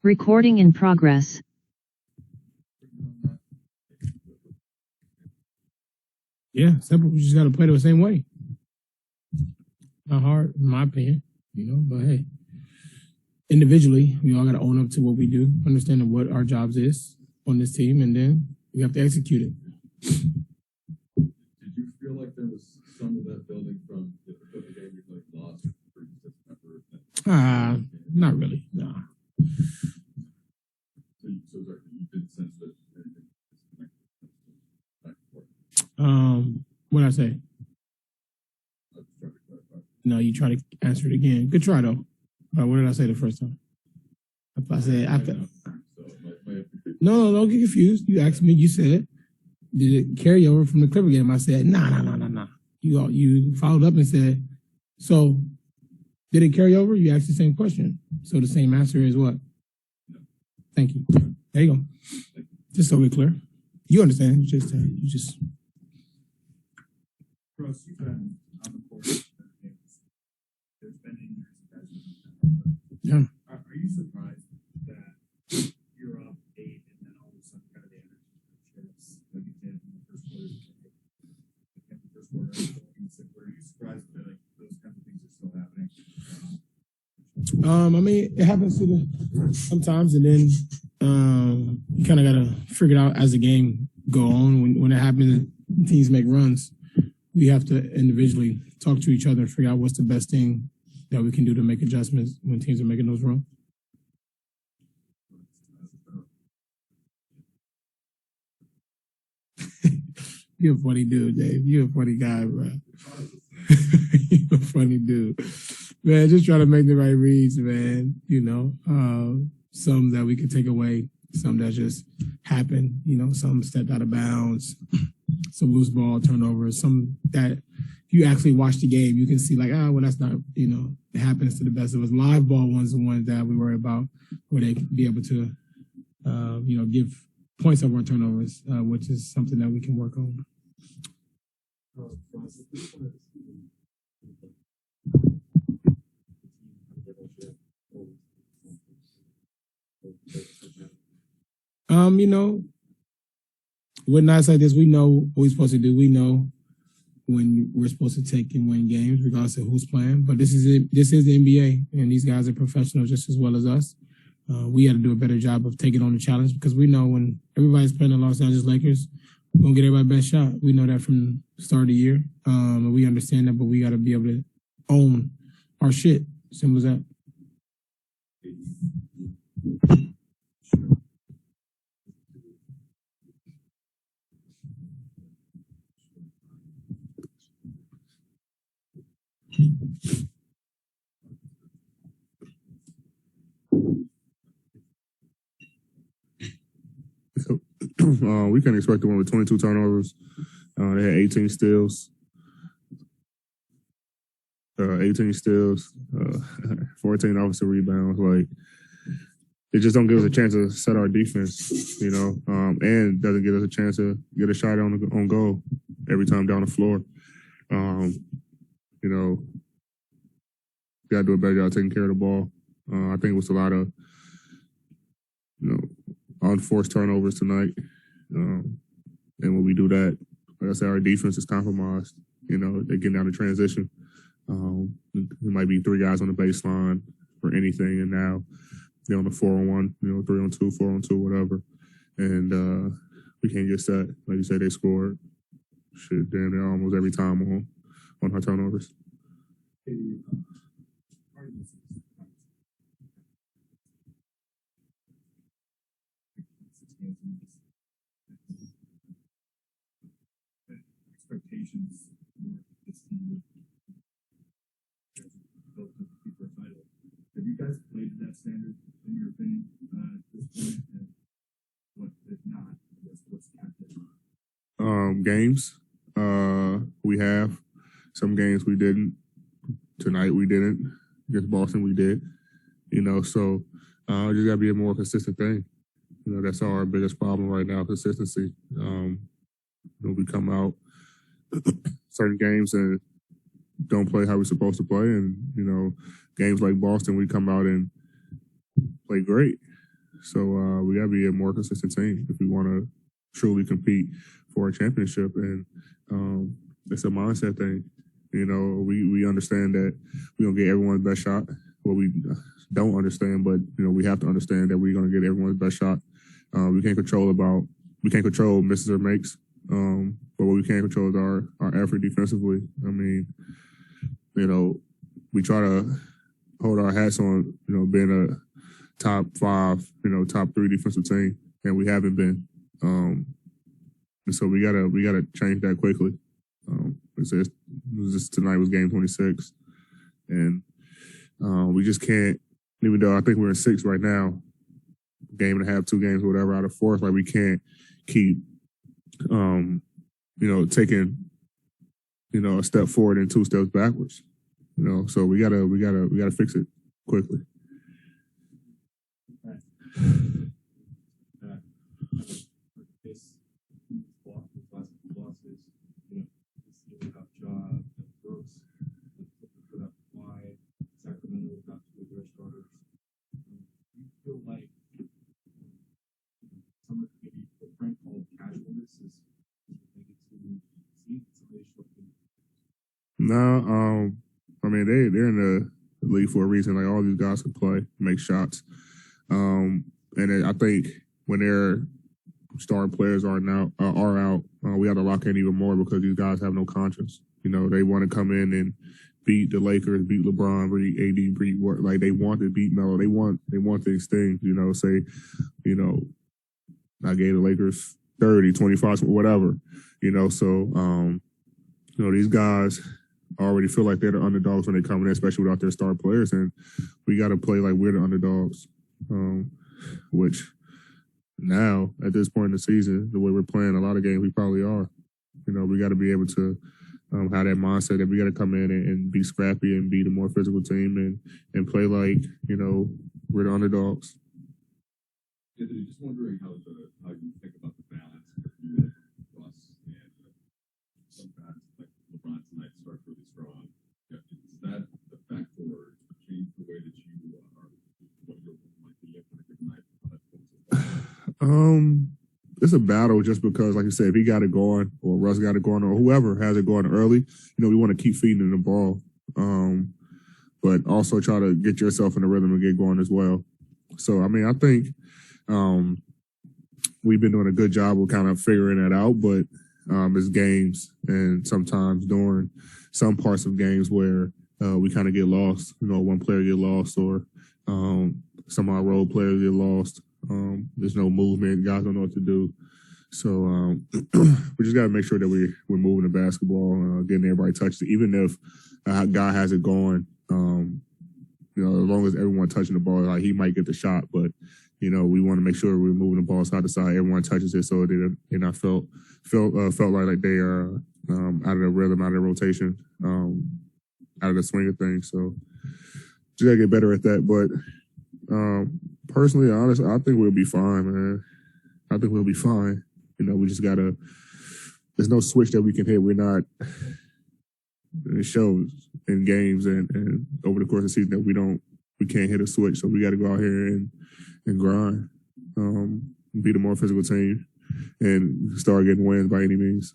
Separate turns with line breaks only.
Recording in progress.
Yeah, simple. You just got to play the same way. Not hard, in my opinion, but hey, individually, we all got to own up to what we do, understanding what our jobs is on this team, and then we have to execute it.
Did you feel like there was some of that building from the game you lost?
Not really, nah.
So you did sense that
what did I say? No, you try to answer it again. Good try though. What did I say the first time? I said after. No, don't get confused. You asked me. You said, did it carry over from the Clipper game? I said, nah. You followed up and said, so did it carry over? You asked the same question. So the same answer is what? Thank you. There you go. Just so we're clear. You understand. You just.
Russ, you've been on the court. There's been injuries.
Yeah.
Are you surprised that you're up 8 and then all of a sudden kind of the energy shifts like you did in the first quarter? Are you surprised that those kinds of things are still happening?
I mean, it happens sometimes, and then you kind of got to figure it out as the game go on. When it happens, teams make runs. We have to individually talk to each other and figure out what's the best thing that we can do to make adjustments when teams are making those runs. You're a funny dude, Dave. You're a funny guy, bro. You're a funny dude. Man, just trying to make the right reads, man. Some that we can take away, some that just happen, some stepped out of bounds, some loose ball turnovers, some that you actually watch the game, you can see that's not, it happens to the best of us. Live ball ones are the ones that we worry about, where they can be able to, give points over turnovers, which is something that we can work on. With nights like this, we know what we're supposed to do. We know when we're supposed to take and win games, regardless of who's playing. But this is it. This is the NBA, and these guys are professionals just as well as us. We got to do a better job of taking on the challenge, because we know when everybody's playing the Los Angeles Lakers, we're gonna get everybody's best shot. We know that from the start of the year, and we understand that. But we got to be able to own our shit. Simple as that.
We can expect to win with 22 turnovers. They had 18 steals. 14 offensive rebounds. They just don't give us a chance to set our defense, and doesn't give us a chance to get a shot on goal every time down the floor. Got to do a better job taking care of the ball. I think it was a lot of, unforced turnovers tonight. And when we do that, like I said, our defense is compromised. They're getting down to transition. It might be 3 guys on the baseline or anything, and now they're on the 4-on-1, 3-on-2, 4-on-2, whatever. And we can't get set. Like you said, they scored damn near almost every time on our turnovers.
Expectations this team built to compete for a title. Have you guys played to that standard, in your opinion, at this point? And what, if not, what's happening?
Games. We have. Some games we didn't. Tonight we didn't. Against Boston we did. So just gotta be a more consistent thing. That's our biggest problem right now, consistency. We come out certain games and don't play how we're supposed to play. And, games like Boston, we come out and play great. So we got to be a more consistent team if we want to truly compete for a championship. And it's a mindset thing. You know, we understand that we don't get everyone's best shot. Well, we don't understand, but you know, we have to understand that we're going to get everyone's best shot. We can't control misses or makes. But what we can control is our effort defensively. I mean, you know, we try to hold our hats on, you know, being a top 5, you know, top 3 defensive team, and we haven't been. And so we gotta change that quickly. Tonight was game 26, and we just can't. Even though I think we're in 6 right now, game and a half, 2 games, whatever, out of 4, like we can't keep, you know, taking, you know, a step forward and 2 steps backwards. You know, so we gotta fix it quickly.
This last losses, you know, this year without job, Brooks, without wide, Sacramento without 2 of their starters. You feel like some of maybe what Frank called casualness is related to see somebody showing.
No, I mean they're in the league for a reason. Like all these guys can play, make shots, and I think when their star players are out, we have to lock in even more because these guys have no conscience. You know, they want to come in and beat the Lakers, beat LeBron, beat AD, beat like they want to beat Melo. They want these things. You know, say, you know, I gave the Lakers 30, 25, whatever. You know, so you know these guys already feel like they're the underdogs when they come in, especially without their star players, and we got to play like we're the underdogs. Which now at this point in the season, the way we're playing a lot of games, we probably are. You know, we got to be able to have that mindset that we got to come in and be scrappy and be the more physical team and play like, you know, we're the underdogs.
Anthony, just wondering how you think about the balance between Russ and some guys like LeBron tonight start really strong. Is that the factor or change the way that you are, what your might be on a given night?
It's a battle just because, like you said, if he got it going or Russ got it going or whoever has it going early, you know, we want to keep feeding the ball. But also try to get yourself in the rhythm and get going as well. So, I mean, I think we've been doing a good job of kind of figuring that out, but it's games and sometimes during some parts of games where we kind of get lost. You know, one player get lost or some of our role players get lost. There's no movement. Guys don't know what to do. So we just got to make sure that we're moving the basketball, getting everybody touched. Even if a guy has it going, you know, as long as everyone touching the ball, like he might get the shot. But, you know, we want to make sure we're moving the ball side to side. Everyone touches it so they're not felt like they are out of the rhythm, out of the rotation, out of the swing of things. So just got to get better at that. But personally, honestly, I think we'll be fine, man. I think we'll be fine. You know, we just gotta. There's no switch that we can hit. We're not. It shows in games and over the course of the season that we can't hit a switch. So we got to go out here and grind, be the more physical team, and start getting wins by any means.